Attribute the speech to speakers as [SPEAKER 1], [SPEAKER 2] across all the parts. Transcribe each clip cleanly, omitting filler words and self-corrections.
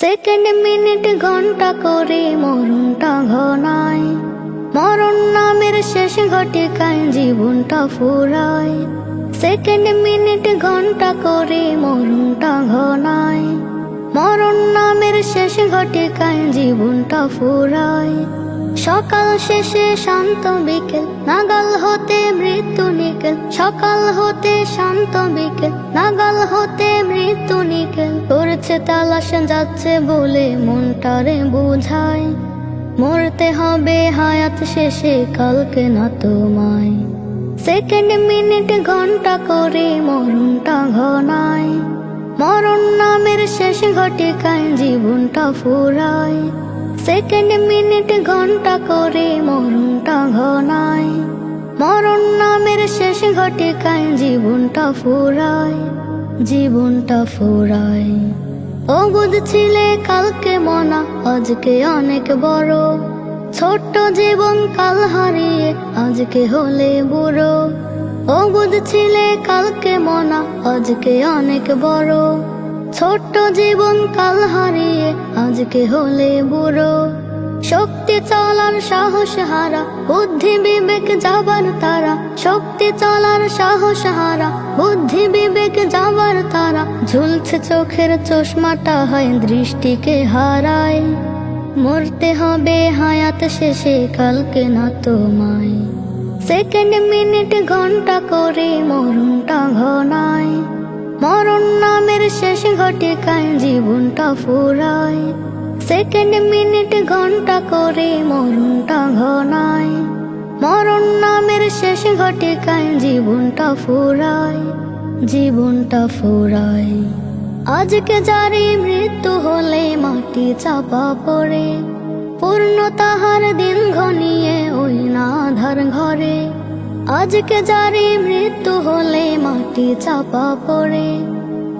[SPEAKER 1] Second minute ঘন্টা করে মরণটা ঘনায়, মরণ নামের শেষ ঘটিকায় জীবনটা ফুরায়। সেকেন্ড মিনিট ঘন্টা করে মরণটা ঘনায়, মরণ নামের শেষ ঘটিকায় জীবনটা ফুরায়। সকাল শেষে শান্ত বিকেল, নাগাল হতে মৃত্যু নিকেল। সকাল হতে শান্ত বিকেল, নাগাল হতে মৃত্যু নিকেল। করছে তালাশ যাচ্ছে বলে মনটারে বুঝায়, মরতে হবে হায়াত শেষে কালকে না তোমায়। সেকেন্ড মিনিট ঘন্টা করে মরণটা ঘনায়, মরণ নামের শেষ ঘটিকায় জীবনটা ফুরায়। সেকেন্ড মিনিট ঘন্টা করে মরণটা ঘনায়, মরণ নামের শেষ ঘটিকায় জীবনটা ফুরায়, জীবনটা ফুরায়। অবুধ ছিলে কালকে মনা আজকে অনেক বড়, ছোট্ট জীবন কাল হারিয়ে আজকে হলে বুড়ো। অবুধ ছিলে কালকে মনা আজকে অনেক বড়, ছোট্ট জীবন কাল হারিয়ে আজকে হলে বুড়ো। শক্তি চলার সাহস হারা, বুদ্ধি বিবেক যাবার তারা। শক্তি চলার সাহস হারা, বুদ্ধি বিবেক যাবার তারা। ঝুলছে চোখের চশমাটা হয় দৃষ্টিকে হারায়, মরতে হবে হায়াত শেষে কালকে না তোমায়। সেকেন্ড মিনিট ঘন্টা করে মরণটা ঘনায়, মরণ নামের শেষ ঘটিকায় জীবনটা ফুরায়। সেকেন্ড মিনিট ঘন্টা করে মরণটা ঘনায়, মরণ নামের শেষ ঘটিকায় জীবনটা ফুরায়, জীবনটা ফুরায়। আজকে যারই মৃত্যু হলে মাটি চাপা পড়ে, পূর্ণ তাহার দিন ঘনিয়ে ওই না আধার ঘরে। আজকে যারই মৃত্যু হলে মাটি চাপা পড়ে,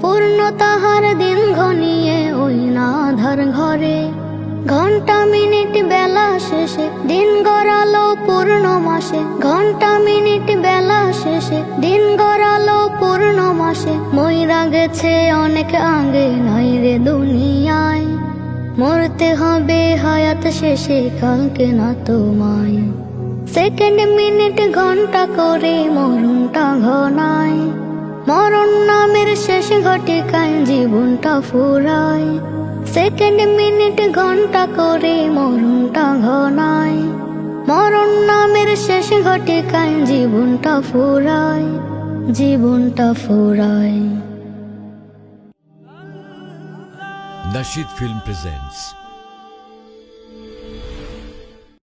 [SPEAKER 1] পূর্ণ তাহার দিন ঘনিয়ে ওই না আধার ঘরে। ঘন্টা মিনিট বেলা শেষে দিন গড়ালো পূর্ণ মাসে। ঘন্টা মিনিট বেলা শেষে দিন গড়ালো পূর্ণ মাসে। মইরা গেছে অনেক আগে নাই রে দুনিয়ায়, মরতে হবে হায়াত শেষে কালকে না তোমায়। সেকেন্ড মিনিট ঘন্টা করে মরণটা ঘনায়, মরণ নামের শেষ ঘটিকায় জীবনটা ফুরায়। সেকেন্ড মিনিট ঘন্টা করে মরণটা ঘনায়, মরণ নামের শেষ ঘটিকায় জীবনটা ফুরায়, জীবনটা ফুরায়।
[SPEAKER 2] Nasheed Film presents